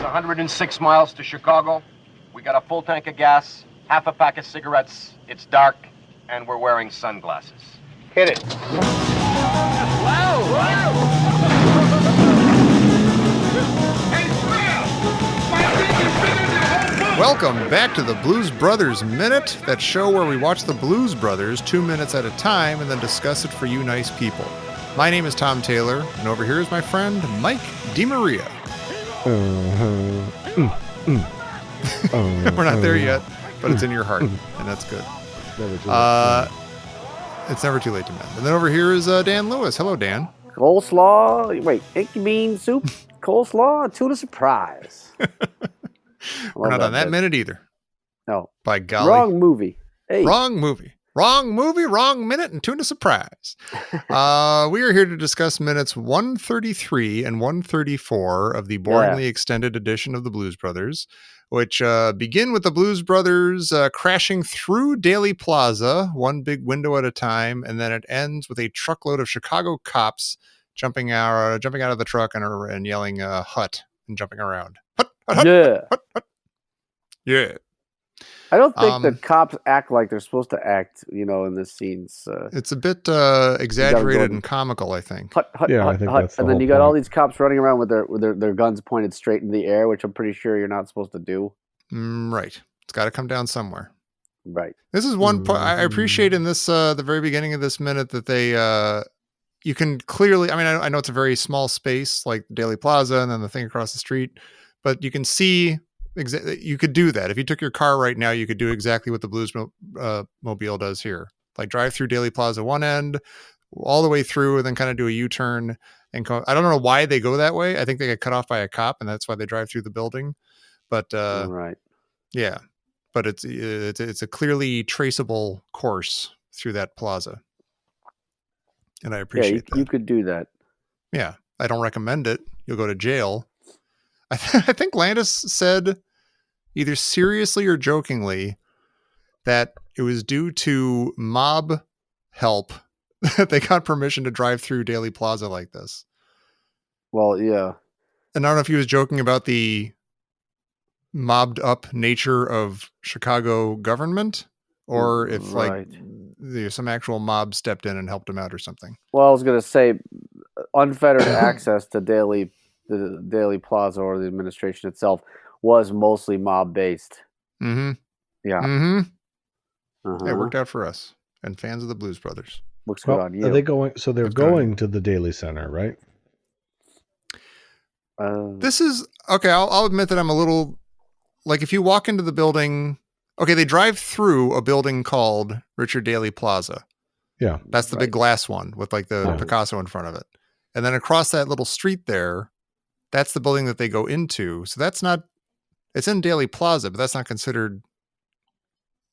106 miles to Chicago. We got a full tank of gas, half a pack of cigarettes. It's dark, and we're wearing sunglasses. Hit it. Welcome back to the Blues Brothers Minute, that show where we watch the Blues Brothers 2 minutes at a time and then discuss it for you nice people. My name is Tom Taylor, and over here is my friend Mike DiMaria. We're not there yet, but it's in your heart, and that's good. It's never too late to mend. And then over here is Dan Lewis. Hello, Dan. Coleslaw. Wait, egg bean soup, coleslaw, tuna surprise. We're not on that minute either. No. By golly. Wrong movie. Hey. Wrong movie, wrong minute, and tuna surprise. We are here to discuss minutes 133 and 134 of the boringly extended edition of the Blues Brothers, which begin with the Blues Brothers crashing through Daley Plaza, one big window at a time, and then it ends with a truckload of Chicago cops jumping out of the truck and yelling "Hut" and jumping around. Hut, hut, hut, Yeah. hut, hut. Yeah. I don't think the cops act like they're supposed to act, in this scenes. It's a bit exaggerated and comical, I think. Hut, hut, Yeah, hut, I think hut. that's the And then whole you got all point. these cops running around with their guns pointed straight in the air, which I'm pretty sure you're not supposed to do. Right. It's got to come down somewhere. Right. This is one part I appreciate in this, the very beginning of this minute, that they, you can clearly, I know it's a very small space, like Daley Plaza and then the thing across the street, but you can see you could do that. If you took your car right now, you could do exactly what the Bluesmobile does here. Like drive through Daley Plaza one end, all the way through, and then kind of do a U-turn and go. I don't know why they go that way. I think they get cut off by a cop, and that's why they drive through the building. But Right. yeah, but it's a clearly traceable course through that plaza, and I appreciate that. You could do that. Yeah, I don't recommend it. You'll go to jail. I think Landis said, either seriously or jokingly, that it was due to mob help that they got permission to drive through Daley Plaza like this. Well, yeah. And I don't know if he was joking about the mobbed up nature of Chicago government, or if some actual mob stepped in and helped him out or something. Well, I was going to say unfettered access to the Daley Plaza or the administration itself was mostly mob based. Mm-hmm. Yeah. Mm-hmm. It worked out for us and fans of the Blues Brothers. Looks good on you. Are they going? So they're going to the Daley Center, right? This is okay. I'll admit that I'm a little like, if you walk into the building. Okay, they drive through a building called Richard Daley Plaza. Yeah, that's the big glass one with like the Picasso in front of it, and then across that little street there, that's the building that they go into. So that's not. It's in Daley Plaza, but that's not considered.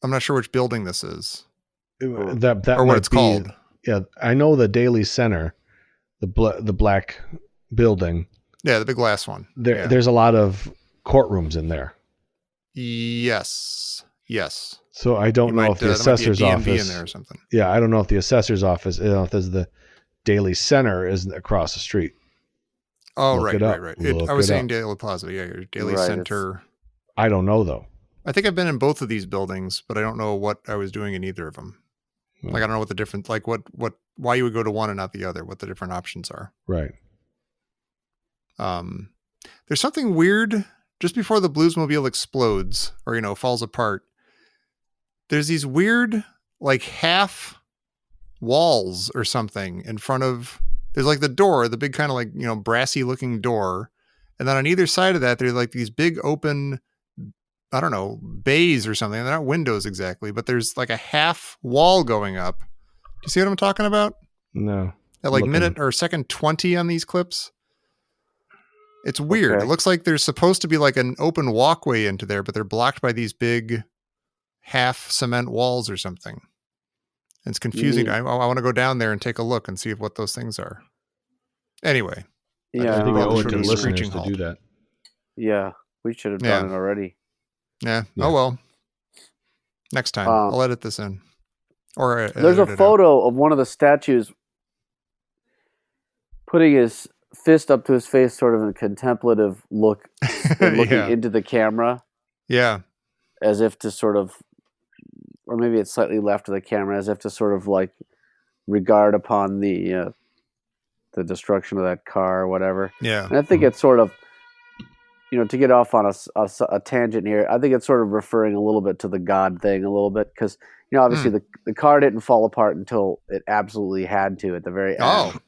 I'm not sure which building this is. That or what it's called. Yeah, I know the Daley Center, the black building. Yeah, the big glass one. There's a lot of courtrooms in there. Yes. So I don't know if the assessor's office in there or something. Yeah, I don't know if the assessor's office, if there's the Daley Center is across the street. Oh, right. I was saying Daley Plaza. Yeah, your Daley Center. I don't know though. I think I've been in both of these buildings, but I don't know what I was doing in either of them. Like, I don't know what the difference, like why you would go to one and not the other, what the different options are. Right. There's something weird just before the Bluesmobile explodes or, falls apart. There's these weird, like, half walls or something in front of, there's like the door, the big kind of like, brassy looking door. And then on either side of that, there's like these big open, I don't know, bays or something. They're not windows exactly, but there's like a half wall going up. Do you see what I'm talking about? No. At like minute or second 20 on these clips. It's weird. Okay. It looks like there's supposed to be like an open walkway into there, but they're blocked by these big half cement walls or something. And it's confusing. I want to go down there and take a look and see what those things are. Anyway. Yeah. I think I owe it to the listeners screeching to halt. do that. Yeah. We should have done it already. Yeah. Oh, well. Next time. I'll edit this in. Or there's a photo of one of the statues putting his fist up to his face, sort of in a contemplative look, looking Yeah. into the camera, Yeah. as if to sort of, or maybe it's slightly left of the camera, as if to sort of like regard upon the destruction of that car or whatever. Yeah. And I think it's sort of, to get off on a tangent here, I think it's sort of referring a little bit to the God thing a little bit, because obviously the car didn't fall apart until it absolutely had to at the very end,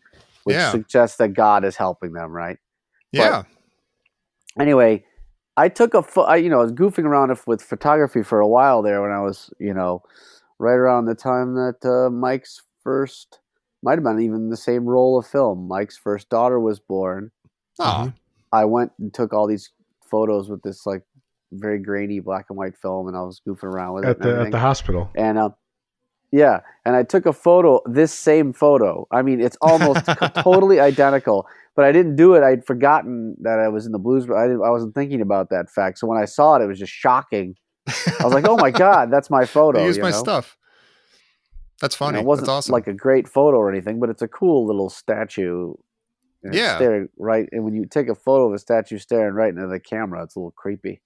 which suggests that God is helping them, right? Yeah. But anyway, I took I was goofing around with photography for a while there when I was, right around the time that Mike's first, might have been even the same roll of film. Mike's first daughter was born. Oh. I went and took all these photos with this like very grainy black and white film, and I was goofing around with it at the hospital. And and I took a photo, this same photo. I mean, it's almost totally identical, but I didn't do it. I'd forgotten that I was in the blues. I wasn't thinking about that fact. So when I saw it, it was just shocking. I was like, "Oh my God, that's my photo." They used my stuff. That's funny. It wasn't that's awesome. like a great photo or anything, but it's a cool little statue. And it's staring right, and when you take a photo of a statue staring right into the camera, it's a little creepy.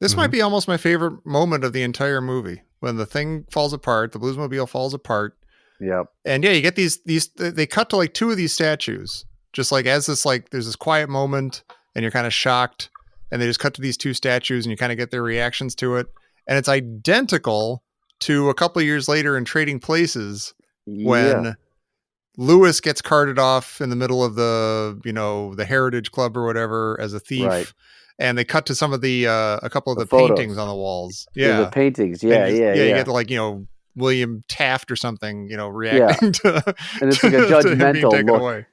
This might be almost my favorite moment of the entire movie, when the thing falls apart, the Bluesmobile falls apart. Yep. And you get these they cut to like two of these statues, just like as this, like there's this quiet moment and you're kind of shocked, and they just cut to these two statues and you kind of get their reactions to it. And it's identical to a couple of years later in Trading Places when Lewis gets carted off in the middle of the Heritage Club or whatever as a thief. Right. And they cut to some of a couple of the photos. paintings on the walls. Yeah. The paintings. You get like, William Taft or something, reacting to, and it's like a judgmental look. Away.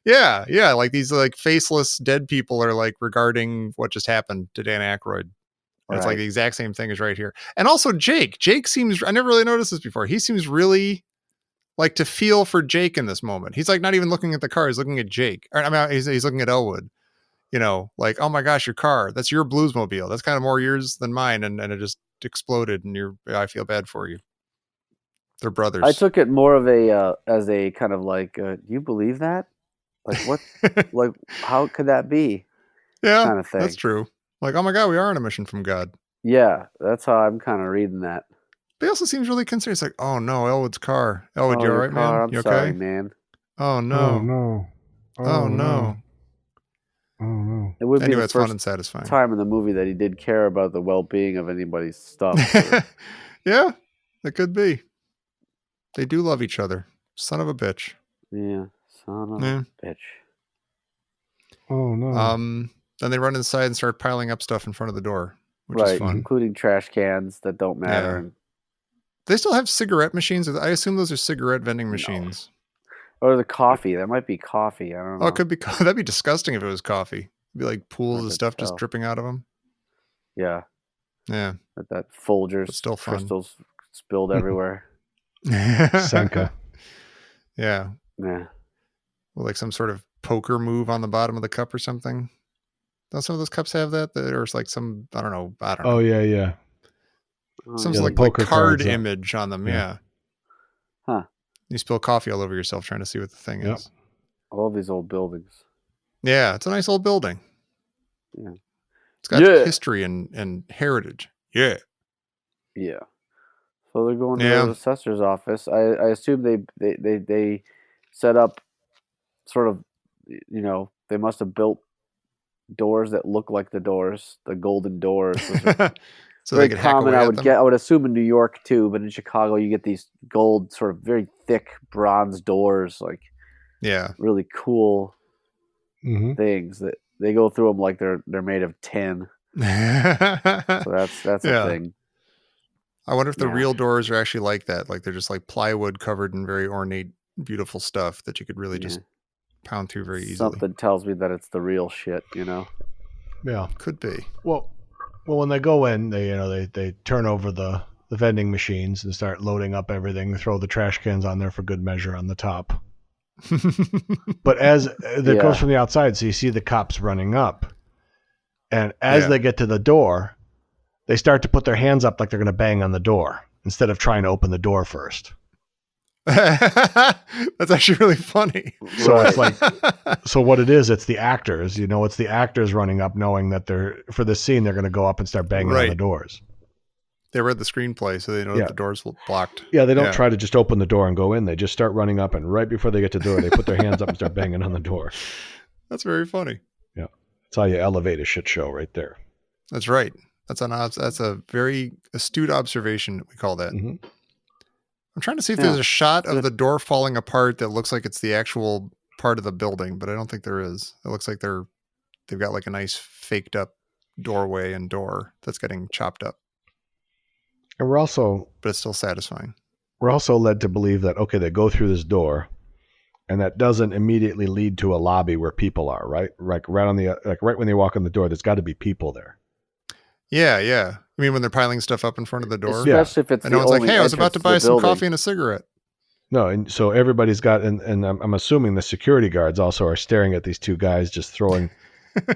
Yeah. Yeah. Like these like faceless dead people are like regarding what just happened to Dan Aykroyd. And it's like the exact same thing as right here. And also Jake seems, I never really noticed this before. He seems really like to feel for Jake in this moment. He's like not even looking at the car. He's looking at Jake. Or, I mean, he's looking at Elwood. Like, oh my gosh, your car. That's your Bluesmobile. That's kind of more yours than mine. And it just exploded. And I feel bad for you. They're brothers. I took it more of as a kind of like, do you believe that? Like what? Like how could that be? Yeah, kind of thing. That's true. Like, oh my God, we are on a mission from God. Yeah, that's how I'm kind of reading that. But he also seems really concerned. He's like, oh no, Elwood's car. Elwood, you all right, man? I'm you okay? sorry, man. Oh no. Oh no. Oh no. Oh no. It would be the it's fun first and satisfying time in the movie that he did care about the well-being of anybody's stuff. Yeah, it could be. They do love each other. Son of a bitch. Yeah, son of a bitch. Oh no. Then they run inside and start piling up stuff in front of the door, which is fun. Including trash cans that don't matter. Yeah. They still have cigarette machines. I assume those are cigarette vending machines. Or the coffee. That might be coffee. I don't know. Oh, it could be. That'd be disgusting if it was coffee. It'd be like pools of stuff just dripping out of them. Yeah. Yeah. That Folgers still fun. Crystals spilled everywhere. Senka. Yeah. Well, like some sort of poker move on the bottom of the cup or something. Don't some of those cups have that? There's like some, I don't know. Oh, yeah. Some like card image on them. Yeah. Huh. You spill coffee all over yourself trying to see what the thing is. All these old buildings. Yeah. It's a nice old building. Yeah. It's got history and heritage. Yeah. Yeah. So they're going to the assessor's office. I assume they set up sort of, they must have built doors that look like the doors, the golden doors. So very they could common. hack away I would assume in New York too, but in Chicago you get these gold, sort of very thick bronze doors, like really cool things that they go through them like they're made of tin. So that's a thing. I wonder if the real doors are actually like that, like they're just like plywood covered in very ornate, beautiful stuff that you could really just pound through very easily. Something tells me that it's the real shit, Yeah, could be. Well, when they go in, they turn over the vending machines and start loading up everything. Throw the trash cans on there for good measure on the top. But as it goes from the outside, so you see the cops running up, and as they get to the door, they start to put their hands up like they're going to bang on the door instead of trying to open the door first. That's actually really funny. So it's like, so what it is, it's the actors. It's the actors running up, knowing that for this scene they're going to go up and start banging on the doors. They read the screenplay, so they know that the door's blocked. Yeah, they don't try to just open the door and go in. They just start running up, and right before they get to the door, they put their hands up and start banging on the door. That's very funny. Yeah, that's how you elevate a shit show right there. That's right. That's a very astute observation. We call that. Mm-hmm. I'm trying to see if there's a shot of the door falling apart that looks like it's the actual part of the building, but I don't think there is. It looks like they've got like a nice faked up doorway and door that's getting chopped up. And but it's still satisfying. We're also led to believe that, okay, they go through this door and that doesn't immediately lead to a lobby where people are, right? Right when they walk in the door, there's got to be people there. Yeah. I mean, when they're piling stuff up in front of the door? Especially if it's and no one's like, hey, I was about to buy some coffee and a cigarette. No, and so everybody's got, and I'm assuming the security guards also are staring at these two guys just throwing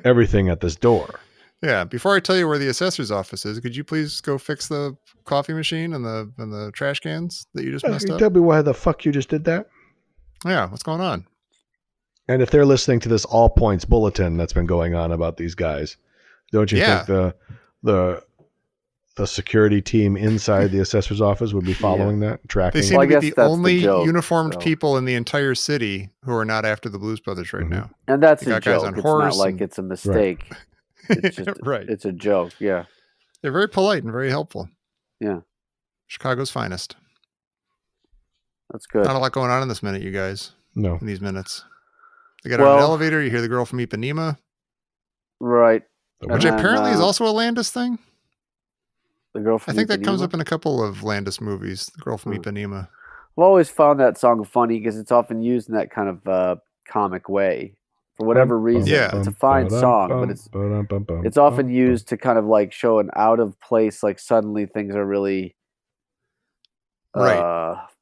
everything at this door. Yeah. Before I tell you where the assessor's office is, could you please go fix the coffee machine and the trash cans that you just messed up? Tell me why the fuck you just did that? Yeah. What's going on? And if they're listening to this all points bulletin that's been going on about these guys, don't you think the security team inside the assessor's office would be following that, tracking? They seem to be the only uniformed people in the entire city who are not after the Blues Brothers right now. And that's a joke. It's not like it's a mistake. Right. It's just, it's a joke. Yeah. They're very polite and very helpful. Yeah. Chicago's finest. That's good. Not a lot going on in this minute, you guys. No. In these minutes. They get on an elevator. You hear the girl from Ipanema. Right. Which apparently is also a Landis thing. The girl from I think Ipanema? that comes up in a couple of Landis movies. The girl from Ipanema. I've always found that song funny because it's often used in that kind of comic way. For whatever reason. Yeah. It's a fine song, but it's often used to kind of like show an out of place, like suddenly things are really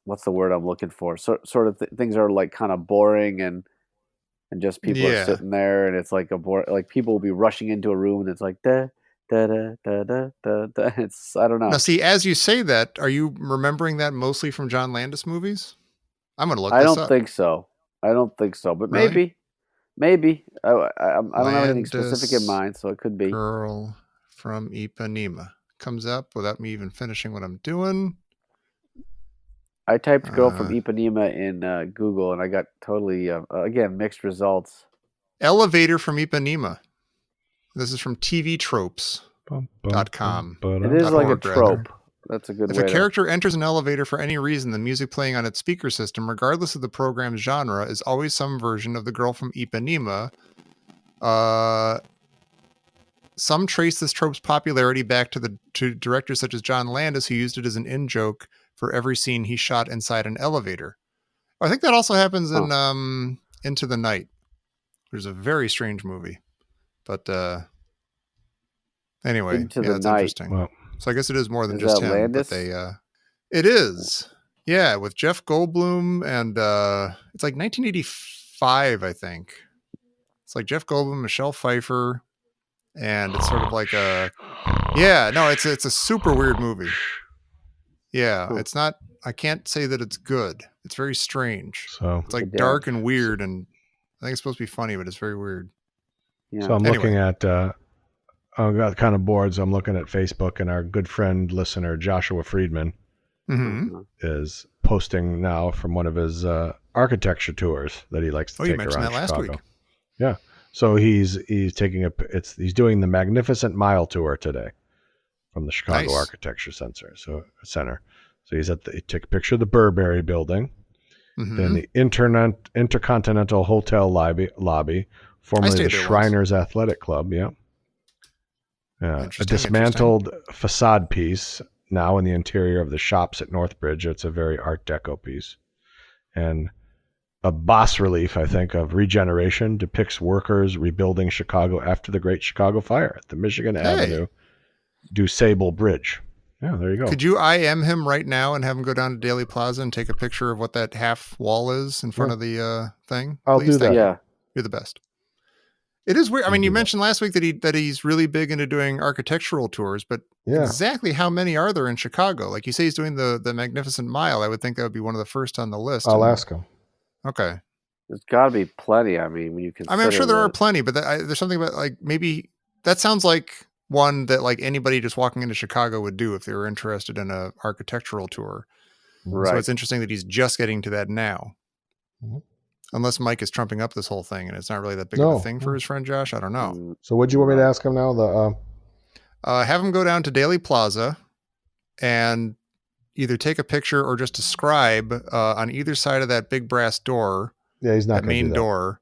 what's the word I'm looking for? Sort of things are like kind of boring and just people are sitting there and it's like like people will be rushing into a room and it's like da da da da da da da. It's I don't know. Now see, as you say that, are you remembering that mostly from John Landis movies? I'm gonna look I this don't up. think so. But Really? maybe. I don't have anything specific in mind, so it could be. Girl from Ipanema comes up without me even finishing what I'm doing. I typed "girl from Ipanema" in Google, and I got totally again mixed results. Elevator from Ipanema. This is from tvtropes.com. It is like a trope. That's a good If way. a character enters an elevator for any reason, the music playing on its speaker system, regardless of the program's genre, is always some version of the girl from Ipanema. Some trace this trope's popularity back to directors such as John Landis, who used it as an in-joke for every scene he shot inside an elevator. I think that also happens in Into the Night. There's a very strange movie. But anyway, that's interesting. Well, so I guess it is more than just him. Landis? But it is. Yeah, with Jeff Goldblum and it's like 1985, I think. It's like Jeff Goldblum, Michelle Pfeiffer, and it's sort of like it's a super weird movie. Yeah, it's not. I can't say that it's good. It's very strange. So it's like dark and weird, and I think it's supposed to be funny, but it's very weird. Yeah. So I'm looking at. I got kind of bored, so I'm looking at Facebook, and our good friend listener Joshua Friedman is posting now from one of his architecture tours that he likes to take around Chicago. Last week. Yeah, so he's taking he's doing the Magnificent Mile tour today from the Chicago Architecture Center. So he's he took a picture of the Burberry Building, then the Intercontinental Hotel lobby, formerly the Shriners Athletic Club. Yeah. A dismantled facade piece now in the interior of the shops at Northbridge. It's a very Art Deco piece. And a bas relief, I think, of regeneration depicts workers rebuilding Chicago after the Great Chicago Fire at the Michigan Avenue DuSable Bridge. Yeah, there you go. Could you IM him right now and have him go down to Daley Plaza and take a picture of what that half wall is in front of the thing? I'll do that. Yeah. You're the best. It is weird. I mean, you do that. mentioned last week that he's really big into doing architectural tours, but Yeah. exactly how many are there in Chicago? Like you say, he's doing the Magnificent Mile. I would think that would be one of the first on the list. I'll ask him. Okay. There's got to be plenty. I mean, when you consider. I mean, I'm sure there are that- plenty, but there's something about like maybe that sounds like one that like anybody just walking into Chicago would do if they were interested in a architectural tour. Right. So it's interesting that he's just getting to that now. Mhm. Unless Mike is trumping up this whole thing and it's not really that big of a thing for his friend Josh. I don't know. Mm, So what'd you want me to ask him now? Have him go down to Daley Plaza and either take a picture or just describe on either side of that big brass door, Yeah, he's not that going to do main that. door.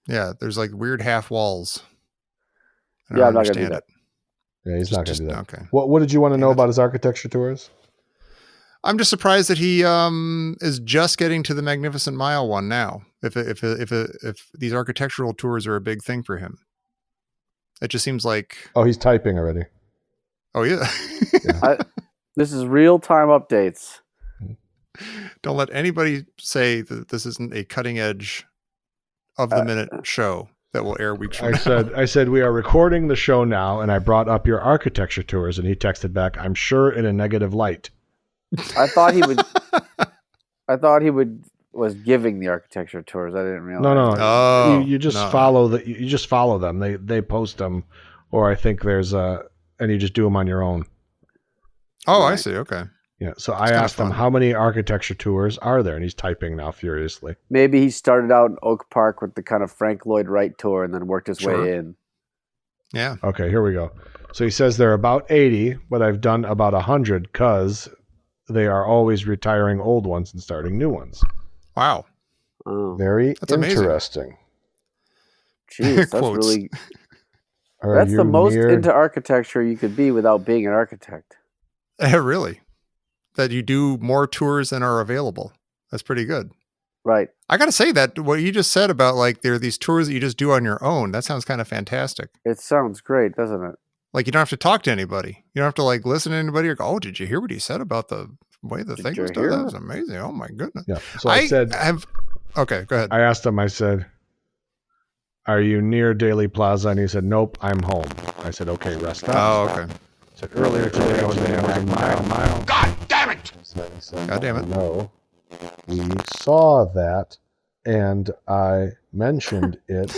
Yeah, there's like weird half walls. I Yeah, don't I'm not gonna do understand that. it. Yeah, he's not going to do that. Okay. What did you want to know that's- about his architecture tours? I'm just surprised that he is just getting to the Magnificent Mile one now. If these architectural tours are a big thing for him, it just seems like. Oh, he's typing already. Oh yeah. This is real time updates. Don't let anybody say that this isn't a cutting edge of the minute show that will air weeks from now. I said we are recording the show now, and I brought up your architecture tours, and he texted back, "I'm sure in a negative light." I thought he would. I thought he was giving the architecture tours. I didn't realize. No. Oh, you just no. follow you just follow them. They post them, or I think there's and you just do them on your own. Oh, I Right. see. Okay. Yeah. So It's I kinda asked him fun. how many architecture tours are there, and he's typing now furiously. Maybe he started out in Oak Park with the kind of Frank Lloyd Wright tour, and then worked his Sure. way in. Yeah. Okay, here we go. So he says there are about 80, but I've done about 100 because they are always retiring old ones and starting new ones. Wow. Oh, Very That's amazing. interesting. jeez, that's Quotes. really. Are That's you the most near- into architecture you could be without being an architect. Really? That you do more tours than are available. That's pretty good. Right. I got to say that what you just said about like there are these tours that you just do on your own. That sounds kind of fantastic. It sounds great, doesn't it? Like you don't have to talk to anybody. You don't have to like listen to anybody or go, "Oh, did you hear what he said about the way the Did thing you was done? hear? That was amazing. Oh my goodness." Yeah. So I said, Okay, go ahead. I asked him, I said, "Are you near Daley Plaza?" And he said, "Nope, I'm home." I said, "Okay, rest up." Oh, okay. I said, "Earlier today I was in a mile." God damn it! God damn it. No. We saw that, and I mentioned it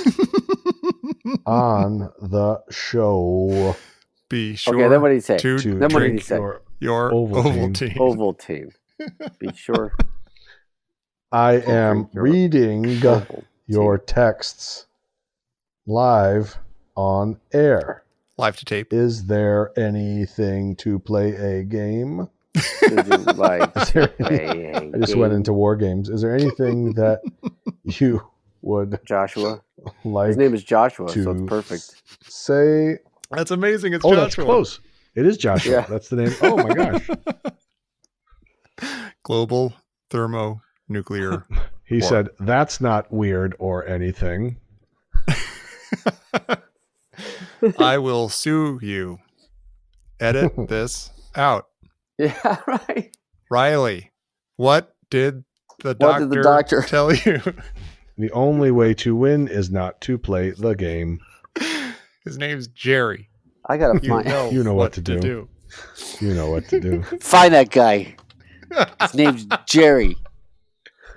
on the show. Be sure Okay, then what did he say? to Then what did he drink say? your Ovaltine. Ovaltine. Ovaltine. Be sure. I am drink your reading Ovaltine. your texts live on air. Live to tape. Is there anything to play a game? Would you like Is there to play a I just went game? into war games. Is there anything that you would Joshua. like His name is Joshua, to so it's perfect. say? That's amazing. It's Oh, Joshua. that's close. It is Joshua. Yeah. That's the name. Oh my gosh. Global thermonuclear. He War. said, "That's not weird or anything." I will sue you. Edit this out. Yeah, right. Riley, what did the What did the doctor- tell you? The only way to win is not to play the game. His name's Jerry. I gotta You find know, You know what to do. do. You know what to do. find that guy. His name's Jerry.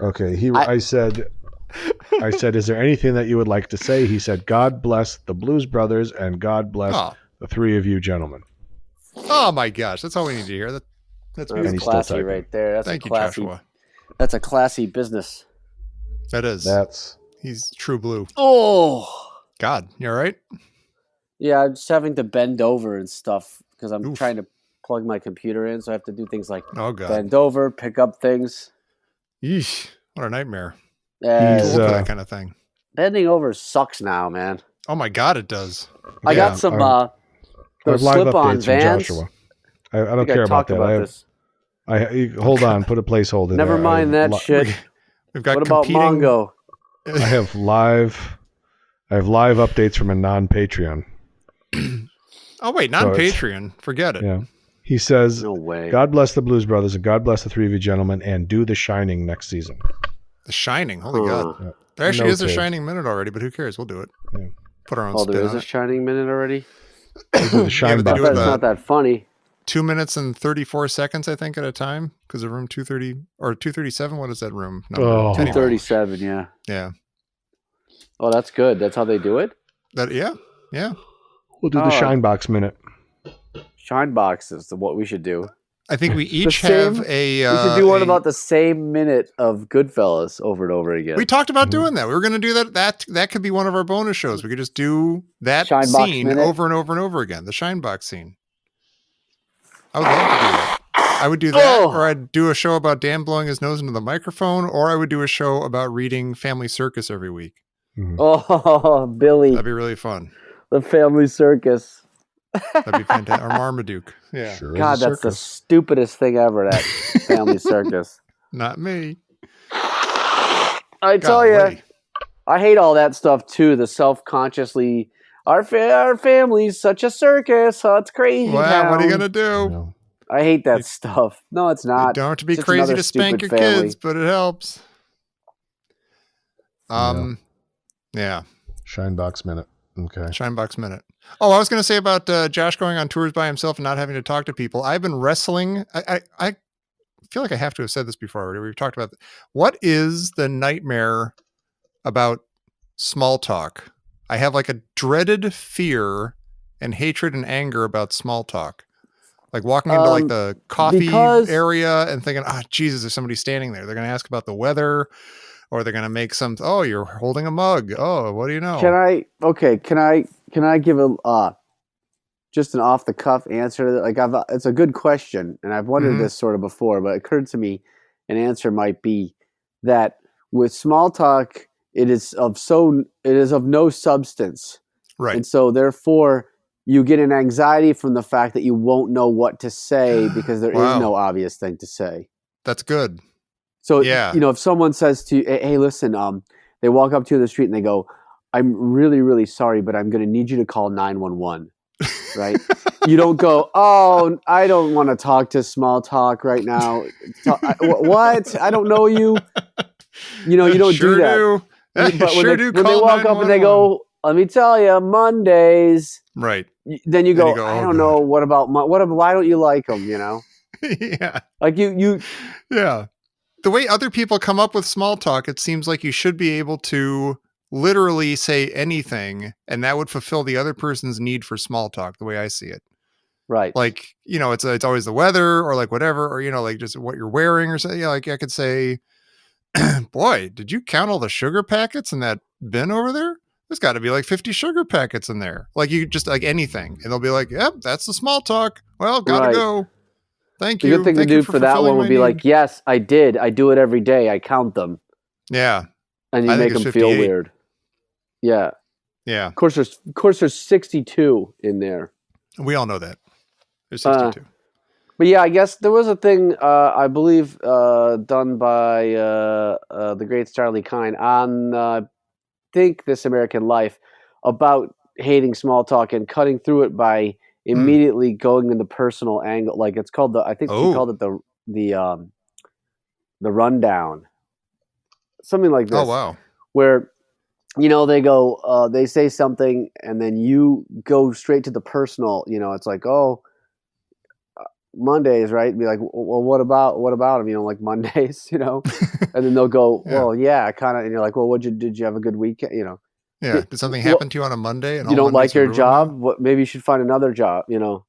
Okay. I- I said, "Is there anything that you would like to say?" He said, "God bless the Blues Brothers and God bless Oh. the three of you gentlemen." Oh my gosh, that's all we need to hear. That's That's beautiful. he's still classy typing. right there. That's Thank a you, classy. Joshua. That's a classy business. That is. That's He's true blue. Oh, God, you all right? yeah. I'm just having to bend over and stuff because I'm Oof. trying to plug my computer in, so I have to do things like Oh God. bend over, pick up things. Yeesh, what a nightmare. He's, Too old for that kind of thing. Bending over sucks now, man. Oh my God, it does. I Yeah. got some I those have live slip-on updates from vans. Joshua. I don't think care I about talked that. about I have, this. hold on, put a placeholder. Never there. mind I have that shit. We've got What about competing. Mongo? I have live updates from a non-Patreon. Oh wait, So it's- non-Patreon. Forget it. Yeah. He says, No way. "God bless the Blues Brothers and God bless the three of you gentlemen, and do The Shining next season." The Shining. Holy God. There actually No is a kids. shining minute already, but who cares? We'll do it. Yeah. Put our own Oh, spin there is on a it. shining minute already? The shine but they I do bet it it's not that funny. 2 minutes and 34 seconds, I think, at a time, because of room 230 or 237. What is that room number? Oh. Anyway. 237, yeah. Yeah. Oh, that's good. That's how they do it? Yeah. We'll do the shine box minute. Shine box is what we should do. I think we each same- have a. We should do one about the same minute of Goodfellas over and over again. We talked about doing that. We were going to do that. That could be one of our bonus shows. We could just do that Shine box scene minute? over and over and over again. The shine box scene. I would love to do that. I would do that, or I'd do a show about Dan blowing his nose into the microphone, or I would do a show about reading Family Circus every week. Mhm. Oh, Billy, That'd be really fun. the Family Circus. That'd be fantastic. Or Marmaduke. Yeah. Sure God, is a that's the circus. stupidest thing ever, that Family Circus. Not me. I tell you, Golly. I hate all that stuff too. The self-consciously, our family's such a circus. Oh, it's crazy. Wow, what are you town. going to do? No. I hate that stuff. No, it's You not. don't have to be Just crazy another to spank your stupid family. kids, but it helps. Yeah. Shine box minute. Okay. Shinebox minute. Oh, I was going to say about Josh going on tours by himself and not having to talk to people. I've been wrestling. I feel like I have to have said this before already. We've talked about what is the nightmare about small talk. I have like a dreaded fear and hatred and anger about small talk. Like walking into like the coffee area and thinking, oh, Jesus, there's somebody standing there. They're going to ask about the weather, or they're going to make some, oh, you're holding a mug. Oh, what do you know? Can I give a just an off the cuff answer to that? Like it's a good question, and I've wondered this sort of before, but it occurred to me an answer might be that with small talk, it is of no substance. Right. And so therefore you get an anxiety from the fact that you won't know what to say because there is no obvious thing to say. That's good. So, Yeah. if someone says to you, hey, listen, they walk up to you in the street and they go, I'm really, really sorry, but I'm going to need you to call 911, right? You don't go, oh, I don't want to talk to small talk right now. What? I don't know you. You don't sure do that. Do. But sure when they walk up and they go, let me tell you, Mondays. Right. Then you go, I oh, don't know. What about why don't you like them? Yeah. Like you. Yeah. The way other people come up with small talk, it seems like you should be able to literally say anything, and that would fulfill the other person's need for small talk, the way I see it. Right. Like, it's always the weather or like whatever, or, like just what you're wearing or something. Like I could say, boy, did you count all the sugar packets in that bin over there? There's got to be like 50 sugar packets in there. Like you just like anything. And they'll be like, yep, that's the small talk. Well, gotta go. Thank you. The good thing Thank to you do for that one would be like, yes, I did. I do it every day. I count them. Yeah. And you make them feel weird. Yeah. Yeah. Of course, there's 62 in there. We all know that. There's 62. But yeah, I guess there was a thing, I believe, done by the great Starley Kine on, I think, This American Life about hating small talk and cutting through it by immediately going in the personal angle. Like it's called I think she called it the rundown. Something like this. Oh, wow. Where, they go, they say something and then you go straight to the personal, it's like, oh, Mondays, right? Be like, well, what about them? You don't like Mondays, and then they'll go, well, yeah, kind of. And you're like, well, did you have a good weekend? Yeah. Did something happen to you on a Monday? And you don't like your job? Now? Maybe you should find another job. You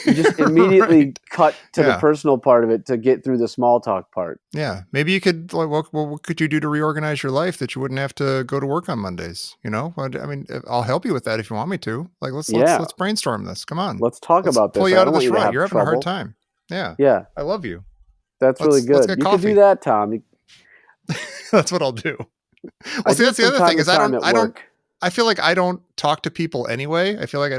just immediately cut to the personal part of it to get through the small talk part. Yeah. Maybe you could, like, what could you do to reorganize your life that you wouldn't have to go to work on Mondays? I mean, I'll help you with that if you want me to. Like, let's brainstorm this. Come on. Let's talk about this. Pull you out of this rut. You're having a hard time. Yeah. Yeah. I love you. That's really good. Let's get you coffee. can do that, Tom. That's what I'll do. Well, see, that's the other thing is I feel like I don't talk to people anyway. I feel like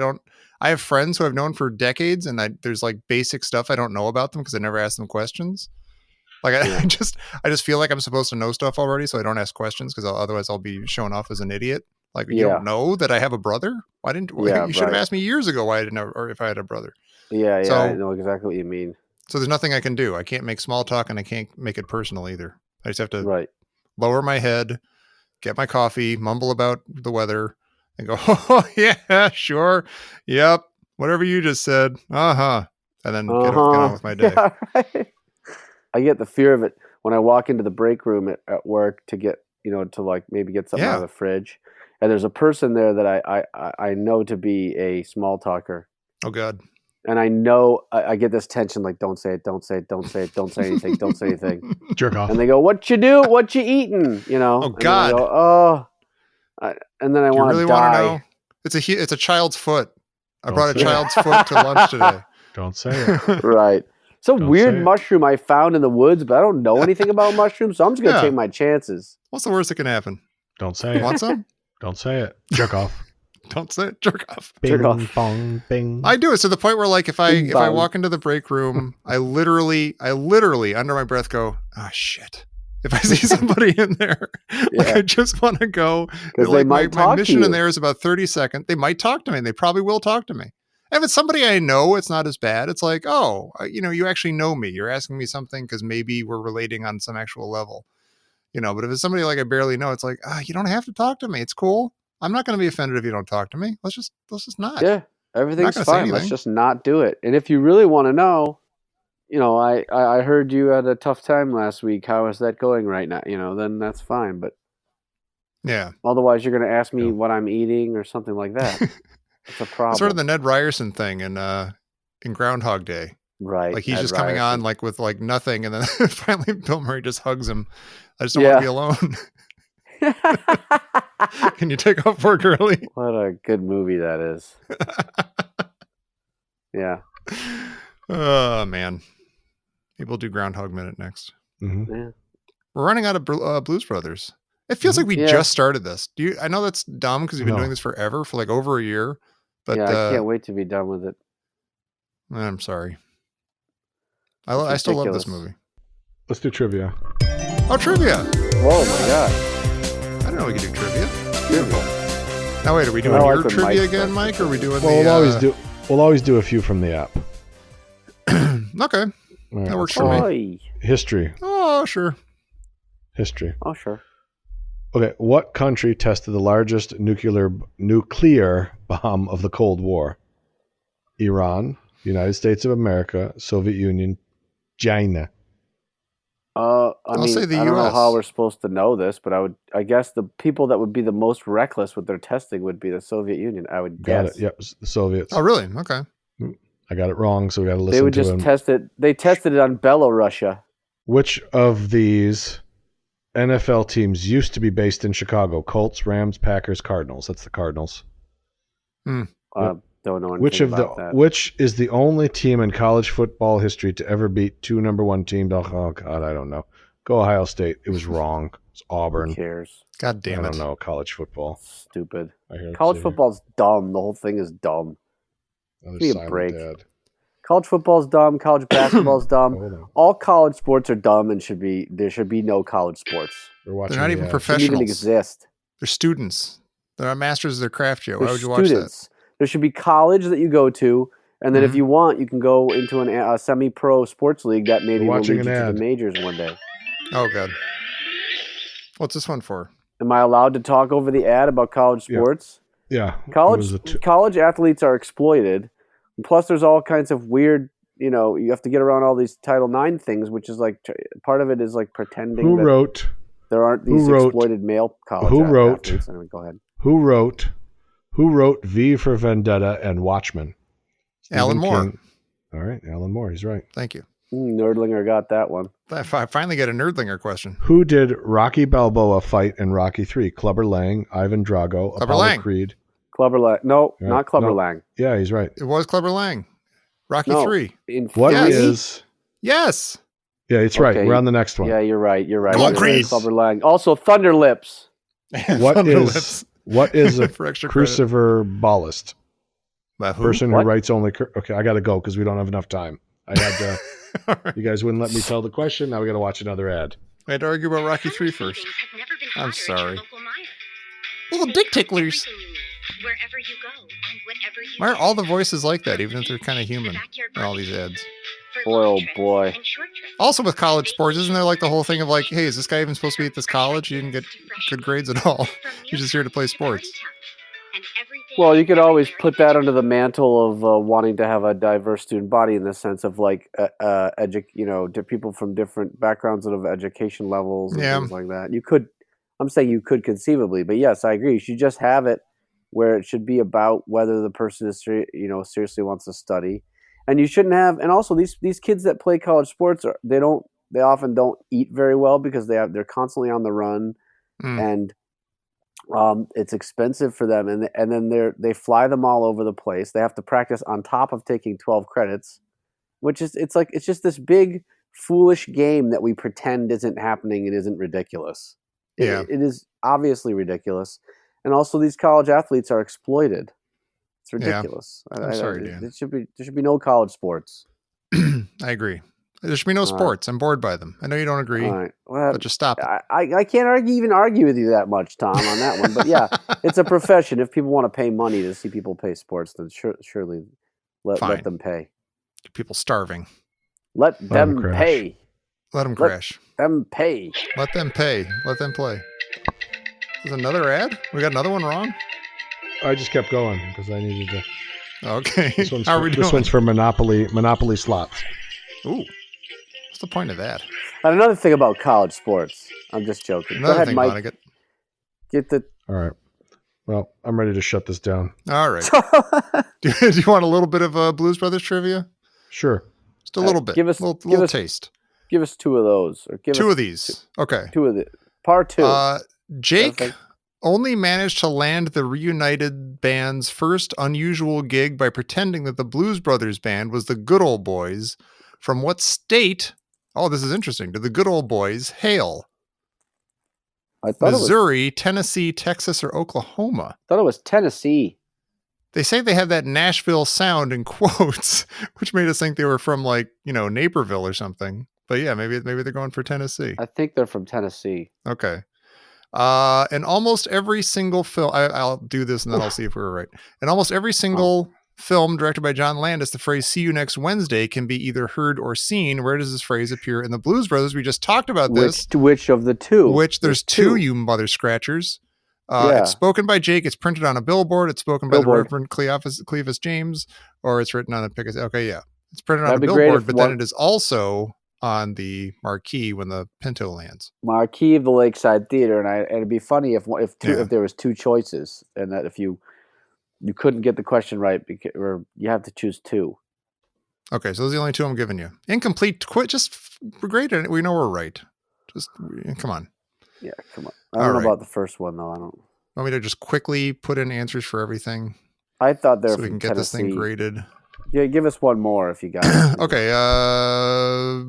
I have friends who I've known for decades and there's like basic stuff I don't know about them because I never ask them questions. Like I just feel like I'm supposed to know stuff already. So I don't ask questions because otherwise I'll be shown off as an idiot. Like you don't know that I have a brother. Why didn't you should have asked me years ago why I didn't know, or if I had a brother. Yeah. So, I know exactly what you mean. So there's nothing I can do. I can't make small talk and I can't make it personal either. I just have to lower my head, get my coffee, mumble about the weather, and go, oh, yeah, sure. Yep. Whatever you just said. Uh-huh. And then get on with my day. Yeah, right. I get the fear of it when I walk into the break room at work to get, to like maybe get something out of the fridge. And there's a person there that I know to be a small talker. Oh, God. And I know I get this tension, like, don't say it, don't say it, don't say it, don't say anything, don't say anything. Jerk off. And they go, what you do? What you eating? Oh, God. And I go, and then I want to really die. Want to know? It's a child's foot. I brought a child's foot to lunch today. Don't say it. Right. It's a Don't weird say it. mushroom I found in the woods, but I don't know anything about mushrooms, so I'm just going to take my chances. What's the worst that can happen? Don't say it. Want some? Don't say it. Jerk off. Don't say it. Jerk off. Bing, Jerk off. bong, bing. I do it to the point where, like, if I Bing, bong. walk into the break room, I literally under my breath go, oh shit. If I see somebody in there, like, I just want to go. Because like, they might my talk mission to you. in there is about 30 seconds. They might talk to me. And they probably will talk to me. And if it's somebody I know, it's not as bad. It's like, oh, you actually know me. You're asking me something because maybe we're relating on some actual level. But if it's somebody like I barely know, it's like, you don't have to talk to me. It's cool. I'm not going to be offended if you don't talk to me. Let's just not. Yeah, everything's gonna say fine. Let's anything. just not do it. And if you really want to know, I heard you had a tough time last week. How is that going right now? Then that's fine. But Yeah. otherwise, you're going to ask me what I'm eating or something like that. It's a problem. It's sort of the Ned Ryerson thing in Groundhog Day. Right. Like he's Ned just coming Ryerson. on like with like nothing, and then finally Bill Murray just hugs him. I just don't want to be alone. Can you take off work early? What a good movie that is. Yeah. Oh man, maybe we'll do Groundhog Minute next. Mm-hmm. Yeah. We're running out of Blues Brothers. It feels like we just started this. I know that's dumb because you've been doing this forever, for like over a year. But I can't wait to be done with it. I'm sorry. I still love this movie. Let's do trivia. Oh, trivia! Oh my god. I didn't know we could do trivia. Beautiful. Now wait, are we doing I like your the trivia mic again, stuff. Mike? Or are we doing We'll always do a few from the app. Okay, All right, that works for me. Oi. History. Oh, sure. History. Oh, sure. Okay, what country tested the largest nuclear bomb of the Cold War? Iran, United States of America, Soviet Union, China. I'll say the I don't know US. how we're supposed to know this, but I guess the people that would be the most reckless with their testing would be the Soviet Union. I would Got guess. it. Yep, the Soviets. Oh, really? Okay. I got it wrong, so we got to listen They would to just him. test it. They tested it on Belarusia. Which of these NFL teams used to be based in Chicago? Colts, Rams, Packers, Cardinals. That's the Cardinals. Don't know anything about that. Which is the only team in college football history to ever beat two number one teams? Oh God, I don't know. Go Ohio State. It was wrong. It's Auburn. Who cares? God damn I it. don't know college football. Stupid. I hear it College say- football's dumb. The whole thing is dumb. Another Give me a silent break. dad. College football's dumb. College basketball's dumb. Hold on. All college sports are dumb and there should be no college sports. We're watching. They're not the even ad. Shouldn't even professionals. exist. They're students. They're masters of their craft, Joe. Why They're would you watch that? students. There should be college that you go to, and then if you want, you can go into a semi-pro sports league that maybe We're will watching lead you an to ad. the majors one day. Oh, God. What's this one for? Am I allowed to talk over the ad about college Yeah. sports? Yeah. it was College a college athletes are exploited. And plus, there's all kinds of weird. You have to get around all these Title IX things, which is like part of it is like pretending Who that wrote? there aren't these who wrote- exploited male college who wrote- athletes. Anyway, go ahead. Who wrote V for Vendetta and Watchmen? Alan Stephen Moore. King. All right, Alan Moore. He's right. Thank you. Nerdlinger got that one. I finally get a Nerdlinger question. Who did Rocky Balboa fight in Rocky 3? Clubber Lang, Ivan Drago, Clubber Apollo Lang. Creed. Clubber Lang. No, Yeah, not Clubber no. Lang. Yeah, he's right. It was Clubber Lang. Rocky No. 3. In What Yes. is? Yes. Yeah, it's right. Okay. We're on the next one. Yeah, you're right. You're right. Come on, It is Chris. Clubber Lang. Also, Thunder Lips. What Thunder is Lips. what is a For extra credit. cruciverbalist? By who? Person What? who writes only. Okay, I got to go because we don't have enough time. I had to. All right. You guys wouldn't let me tell the question. Now we got to watch another ad. I had to argue about Rocky 3 first. I'm sorry. Little dick ticklers. Wherever you go and whatever you Why are do, all the voices like that, even if they're kind of human backyard in all these barbecue. ads? For Oh boy. Also with college sports, isn't there like the whole thing of like, hey, is this guy even supposed to be at this college? He didn't get good grades at all. He's just here to play sports. Well, you could always put that under the mantle of wanting to have a diverse student body in the sense of like, people from different backgrounds and of education levels and things like that. You could, I'm saying you could conceivably, but yes, I agree. You should just have it where it should be about whether the person is, seriously wants to study, and you shouldn't have. And also, these kids that play college sports they often don't eat very well because they're constantly on the run, and it's expensive for them, and then they fly them all over the place. They have to practice on top of taking 12 credits, which is it's just this big foolish game that we pretend isn't happening and isn't ridiculous. It is obviously ridiculous, and also these college athletes are exploited. It's ridiculous. I'm sorry, Dan. There should be no college sports. I agree. There should be no sports. I'm bored by them. I know you don't agree, right. Well, but just stop it. I can't even argue with you that much, Tom, on that one. But yeah, it's a profession. If people want to pay money to see people play sports, then surely let them pay. People starving. Let them pay. Let them crash. Let them pay. Let them pay. Let them play. There's another ad? We got another one wrong? I just kept going because I needed to. Okay. How are we doing? This one's for Monopoly slots. Ooh. What's the point of that? And another thing about college sports. I'm just joking. Go ahead, Mike. Get the. All right. Well, I'm ready to shut this down. All right. Do you want a little bit of Blues Brothers trivia? Sure. Just a little bit. Give us a little taste. Give us two of those. Or give two of these. Okay. Two of the part two. Jake only managed to land the reunited band's first unusual gig by pretending that the Blues Brothers band was the Good Old Boys. From what state? Oh, this is interesting. Did the Good Old Boys hail? I thought Missouri, Tennessee, Texas, or Oklahoma? I thought it was Tennessee. They say they have that Nashville sound in quotes, which made us think they were from Naperville or something. But yeah, maybe they're going for Tennessee. I think they're from Tennessee. Okay. In almost every single film, I'll do this and then I'll see if we were right. In almost every single film directed by John Landis, the phrase "See you next Wednesday" can be either heard or seen. Where does this phrase appear in the Blues Brothers? We just talked about this. Which of the two? There's two, you mother scratchers. It's spoken by Jake. It's printed on a billboard. It's spoken by the Reverend Cleophas James, or it's written on a picket. Okay, yeah. It's printed on a billboard, but then it is also on the marquee when the Pinto lands. Marquee of the Lakeside Theater, and it'd be funny if there was two choices, and that if you couldn't get the question right, or you have to choose two. Okay, so those are the only two I'm giving you. Incomplete. Quit. Just grade it. We know we're right. Just come on. Yeah, come on. I don't know about the first one though. I don't. Want me to just quickly put in answers for everything? I thought they're so we can get this thing graded. Yeah, give us one more if you got it. Okay.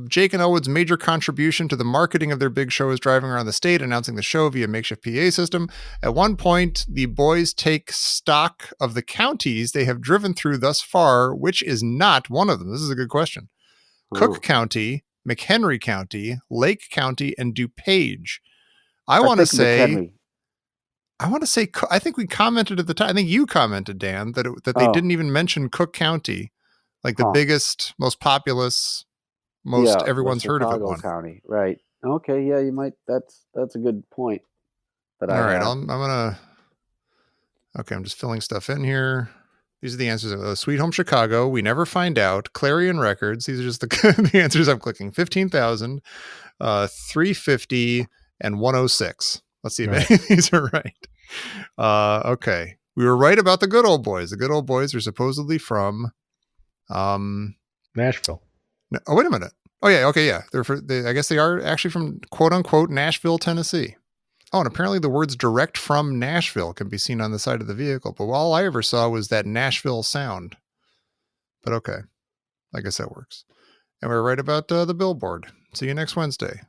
Jake and Elwood's major contribution to the marketing of their big show is driving around the state, announcing the show via makeshift PA system. At one point, the boys take stock of the counties they have driven through thus far, which is not one of them. This is a good question. Cook County, McHenry County, Lake County, and DuPage. I want to say, I think we commented at the time. I think you commented, Dan, that they didn't even mention Cook County, like the biggest, most populous, everyone's heard of it one. County, right? Okay, yeah, you might. That's a good point. All right, I'm gonna. Okay, I'm just filling stuff in here. These are the answers. Sweet Home Chicago. We never find out. Clarion Records. These are just the answers I'm clicking. 15,000, 350. And 106. Let's see if any of these are right. Okay. We were right about the Good Old Boys. The Good Old Boys are supposedly from Nashville. No, oh, wait a minute. Oh, yeah. Okay. Yeah. I guess they are actually from quote unquote Nashville, Tennessee. Oh, and apparently the words "direct from Nashville" can be seen on the side of the vehicle. But all I ever saw was that Nashville sound. But okay. I guess that works. And we're right about the billboard. See you next Wednesday.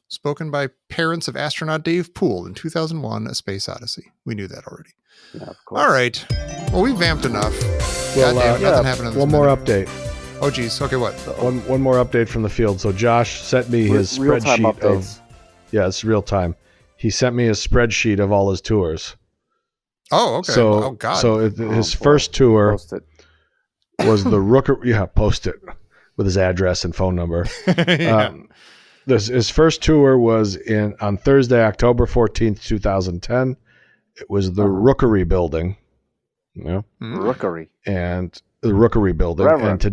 Spoken by parents of astronaut Dave Poole in 2001, A Space Odyssey. We knew that already. Yeah, of course. All right. Well, we vamped enough. Well, nothing happened in this one more update. Oh, geez. Okay, what? One more update from the field. So Josh sent me his spreadsheet of... Yeah, it's real time. He sent me a spreadsheet of all his tours. Oh, okay. So, oh, God. So his first tour was the Rooker... Yeah, post it. with his address and phone number. Yeah. His first tour was on Thursday, October 14th, 2010. It was the Rookery Building. Rookery. And the Rookery Building. Reverend.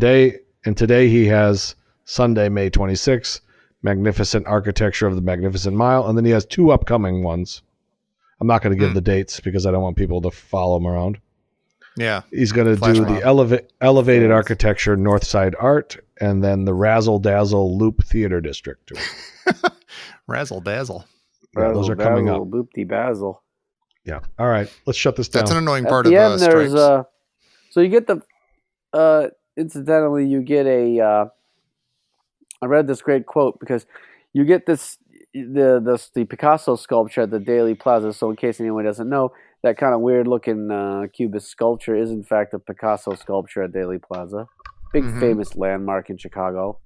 And today he has Sunday, May 26th, Magnificent Architecture of the Magnificent Mile, and then he has 2 upcoming ones. I'm not going to give the dates because I don't want people to follow him around. Yeah. He's going to do the Elevated Architecture Northside Art, and then the Razzle Dazzle Loop Theater District tour. Razzle dazzle. Yeah, those are coming up. Boopty bazzle. Yeah. All right. Let's shut this down. That's an annoying At part the of end, stripes. there's so you get the incidentally you get a I read this great quote because you get the Picasso sculpture at the Daley Plaza. So in case anyone doesn't know, that kind of weird looking cubist sculpture is in fact a Picasso sculpture at Daley Plaza, big famous landmark in Chicago.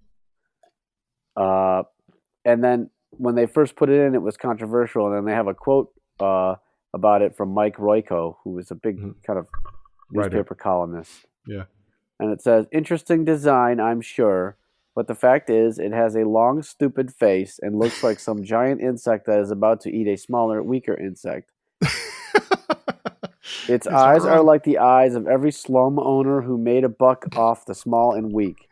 And then when they first put it in, it was controversial, and then they have a quote about it from Mike Royko, who was a big kind of newspaper columnist. Yeah. And it says, "Interesting design, I'm sure, but the fact is it has a long, stupid face and looks like some giant insect that is about to eat a smaller, weaker insect. Its eyes are like the eyes of every slum owner who made a buck off the small and weak,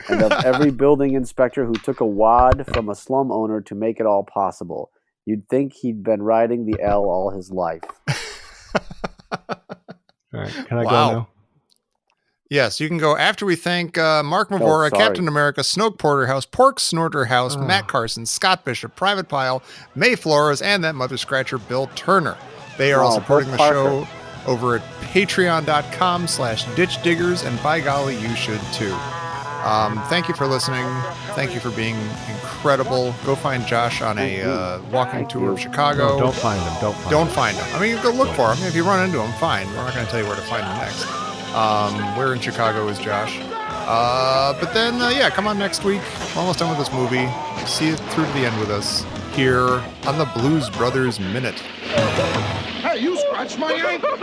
and of every building inspector who took a wad from a slum owner to make it all possible. You'd think he'd been riding the L all his life." All right. Can I go now? Yes, you can go after we thank Mark Mavora, sorry. Captain America, Snoke Porterhouse, Pork Snorter House, Matt Carson, Scott Bishop, Private Pile, May Flores, and that mother scratcher, Bill Turner. They are all supporting the show over at patreon.com/ditchdiggers, and by golly, you should too. Thank you for listening. Thank you for being incredible. Go find Josh on a walking tour of Chicago. No, don't find him. Don't find him. I mean, go look for him. If you run into him, fine. We're not going to tell you where to find him next. Where in Chicago is Josh? But then, come on next week. We're almost done with this movie. See it through to the end with us here on the Blues Brothers Minute. Hey, you scratched my ankle!